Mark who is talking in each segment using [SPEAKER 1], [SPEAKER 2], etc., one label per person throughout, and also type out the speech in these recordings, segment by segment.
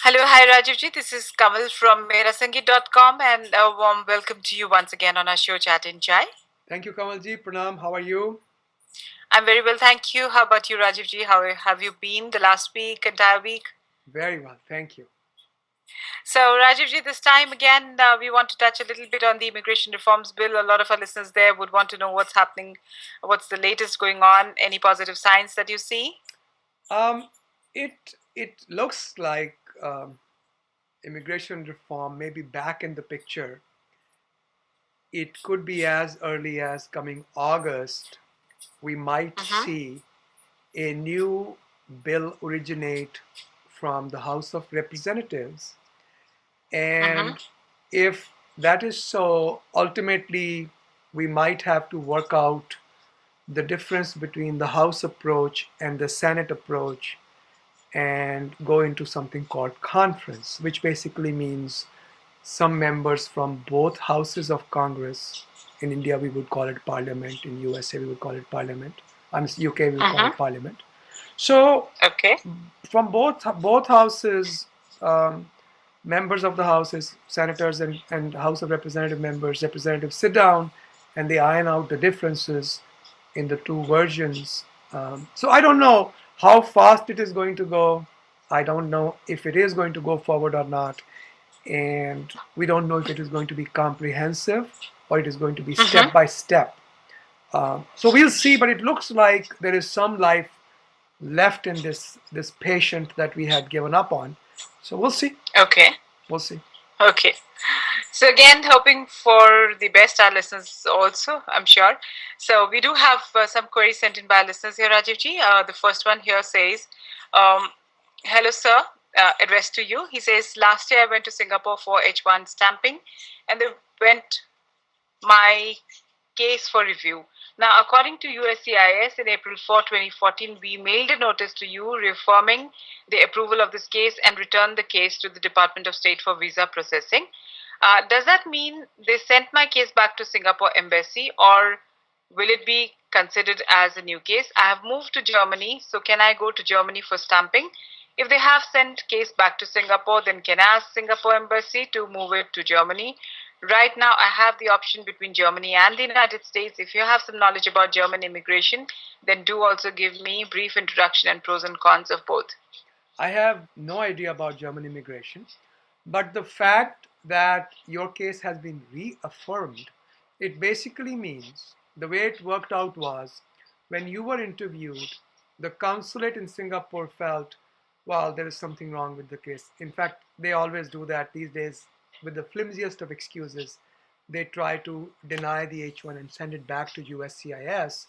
[SPEAKER 1] Hello, hi Rajivji. This is Kamal from merasangeet.com and a warm welcome to you once again on our show Chat in Chai.
[SPEAKER 2] Thank you, Kamalji. Pranam. How are you?
[SPEAKER 1] I'm very well, thank you. How about you, Rajivji? How have you been the last week, entire week?
[SPEAKER 2] Very well. Thank you.
[SPEAKER 1] So, Rajivji, this time again, we want to touch a little bit on the immigration reforms bill. A lot of our listeners there would want to know what's happening, what's the latest going on, any positive signs that you see.
[SPEAKER 2] Um, it looks like immigration reform may be back in the picture. It could be as early as coming August. We might
[SPEAKER 1] Mm-hmm.
[SPEAKER 2] see a new bill originate from the House of Representatives.
[SPEAKER 1] Mm-hmm.
[SPEAKER 2] And if that is so, ultimately, we might have to work out the difference between the House approach and the Senate approach and go into something called conference, which basically means some members from both houses of Congress. In India, we would call it parliament. In USA, we would call it parliament. And UK, we would call
[SPEAKER 1] Mm-hmm.
[SPEAKER 2] it parliament. So
[SPEAKER 1] Okay.
[SPEAKER 2] from both houses, members of the houses, senators and House of Representative members, representatives sit down and they iron out the differences in the two versions. So I don't know how fast it is going to go. I don't know if it is going to go forward or not. And we don't know if it is going to be comprehensive or it is going to be
[SPEAKER 1] Mm-hmm.
[SPEAKER 2] step by step. So we'll see, but it looks like there is some life left in this patient that we had given up on. So we'll see.
[SPEAKER 1] Okay.
[SPEAKER 2] We'll see.
[SPEAKER 1] Okay. So again, hoping for the best our listeners also, I'm sure. So we do have some queries sent in by our listeners here, Rajivji. The first one here says, um, "Hello, sir. Addressed to you." He says, "Last year I went to Singapore for H-1 stamping, and they went my case for review. Now, according to USCIS, in April 4, 2014, we mailed a notice to you reaffirming the approval of this case and returned the case to the Department of State for visa processing. Does that mean they sent my case back to Singapore Embassy, or will it be considered as a new case? I have moved to Germany, so can I go to Germany for stamping? If they have sent case back to Singapore, then can I ask Singapore Embassy to move it to Germany? Right now, I have the option between Germany and the United States. If you have some knowledge about German immigration, then do also give me a brief introduction and pros and cons of both."
[SPEAKER 2] I have no idea about German immigration, but the fact that your case has been reaffirmed, it basically means the way it worked out was when you were interviewed, the consulate in Singapore felt, well, there is something wrong with the case. In fact, they always do that these days with the flimsiest of excuses. They try to deny the H1 and send it back to USCIS.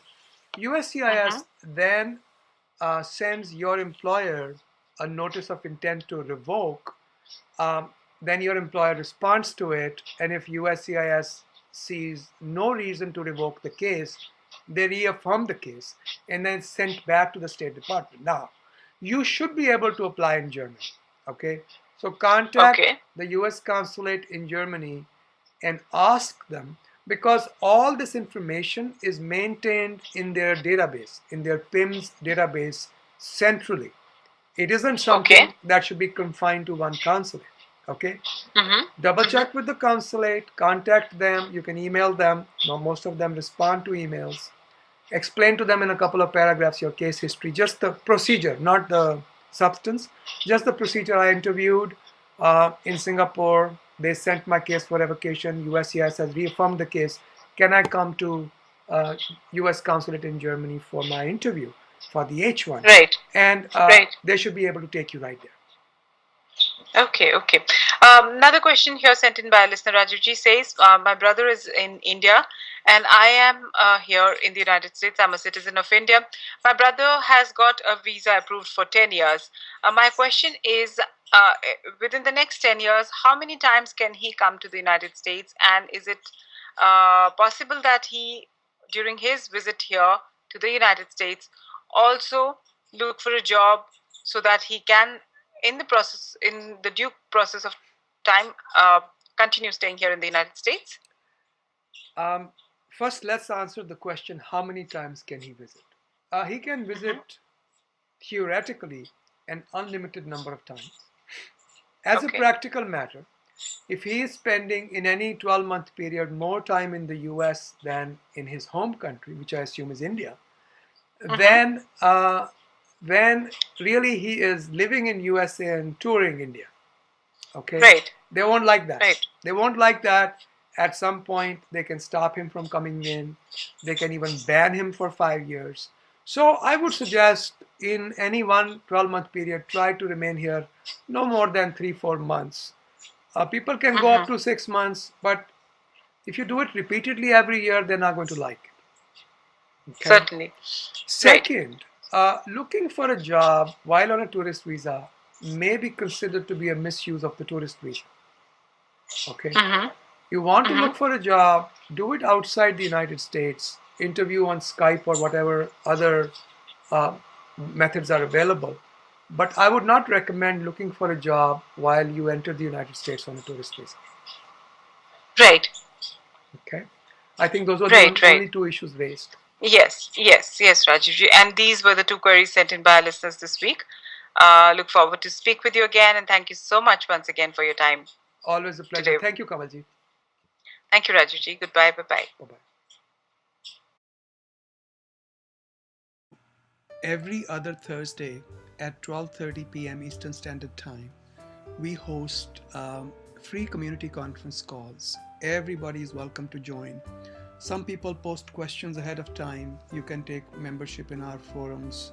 [SPEAKER 1] Mm-hmm.
[SPEAKER 2] USCIS then sends your employer a notice of intent to revoke, um, then your employer responds to it, and if USCIS sees no reason to revoke the case, they reaffirm the case and then it's sent back to the State Department. Now, you should be able to apply in Germany. Okay, so contact
[SPEAKER 1] Okay.
[SPEAKER 2] the US consulate in Germany and ask them, because all this information is maintained in their database, in their PIMS database centrally. It isn't
[SPEAKER 1] Okay.
[SPEAKER 2] something that should be confined to one consulate. Okay,
[SPEAKER 1] Mm-hmm.
[SPEAKER 2] double
[SPEAKER 1] Mm-hmm.
[SPEAKER 2] check with the consulate, contact them. You can email them. Now, most of them respond to emails. Explain to them in a couple of paragraphs your case history, just the procedure, not the substance, just the procedure. I interviewed in Singapore. They sent my case for revocation. USCIS has reaffirmed the case. Can I come to uh, US consulate in Germany for my interview for the H1?
[SPEAKER 1] Right.
[SPEAKER 2] And
[SPEAKER 1] Right.
[SPEAKER 2] they should be able to take you right there.
[SPEAKER 1] Okay, okay. Another question here sent in by listener Rajivji says, "My brother is in India and I am here in the United States. I'm a citizen of India. My brother has got a visa approved for 10 years. My question is, within the next 10 years, how many times can he come to the United States? And is it possible that he, during his visit here to the United States, also look for a job so that he can in the due process of time continue staying here in the United States?"
[SPEAKER 2] Um, First, let's answer the question, how many times can he visit? He can
[SPEAKER 1] Mm-hmm.
[SPEAKER 2] visit theoretically an unlimited number of times. As a
[SPEAKER 1] Okay.
[SPEAKER 2] practical matter, if he is spending in any 12-month period more time in the US than in his home country, which I assume is India,
[SPEAKER 1] Mm-hmm.
[SPEAKER 2] then really he is living in USA and touring India. Okay,
[SPEAKER 1] Right.
[SPEAKER 2] they won't like that.
[SPEAKER 1] Right.
[SPEAKER 2] They won't like that. At some point, they can stop him from coming in. They can even ban him for 5 years. So I would suggest in any one 12-month period, try to remain here no more than 3 4 months. People can go up
[SPEAKER 1] Mm-hmm.
[SPEAKER 2] to 6 months, but if you do it repeatedly every year, they're not going to like it. Okay.
[SPEAKER 1] Certainly. Right.
[SPEAKER 2] Second, looking for a job while on a tourist visa may be considered to be a misuse of the tourist visa. Okay.
[SPEAKER 1] Mm-hmm.
[SPEAKER 2] You want to
[SPEAKER 1] Mm-hmm.
[SPEAKER 2] look for a job, do it outside the United States, interview on Skype or whatever other uh, methods are available. But I would not recommend looking for a job while you enter the United States on a tourist visa.
[SPEAKER 1] Right.
[SPEAKER 2] Okay. I think those were the
[SPEAKER 1] Right. Right.
[SPEAKER 2] only two issues raised.
[SPEAKER 1] Yes. Yes. Yes, Rajivji. And these were the two queries sent in by our listeners this week. Look forward to speak with you again, and thank you so much once again for your time
[SPEAKER 2] Always a pleasure.
[SPEAKER 1] today.
[SPEAKER 2] Thank you, Kamalji.
[SPEAKER 1] Thank you, Rajivji. Goodbye. Bye bye.
[SPEAKER 2] Bye bye. Every other Thursday at 12:30 p.m. Eastern Standard Time, we host free community conference calls. Everybody is welcome to join. Some people post questions ahead of time. You can take membership in our forums.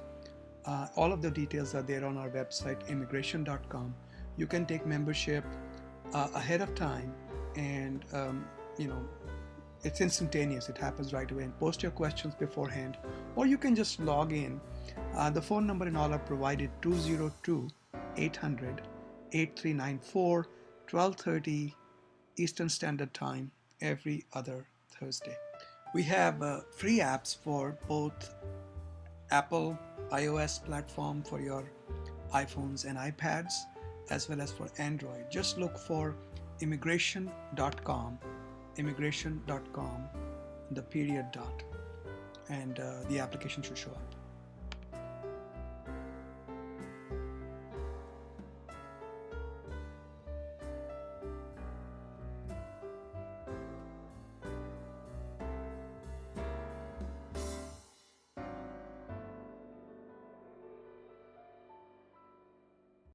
[SPEAKER 2] All of the details are there on our website, immigration.com. You can take membership ahead of time, and you know, it's instantaneous. It happens right away. And post your questions beforehand, or you can just log in. The phone number and all are provided: 202 800 8394, 12:30 Eastern Standard Time every other Thursday. We have free apps for both Apple iOS platform for your iPhones and iPads, as well as for Android. Just look for immigration.com, immigration.com, the period dot, and the application should show up.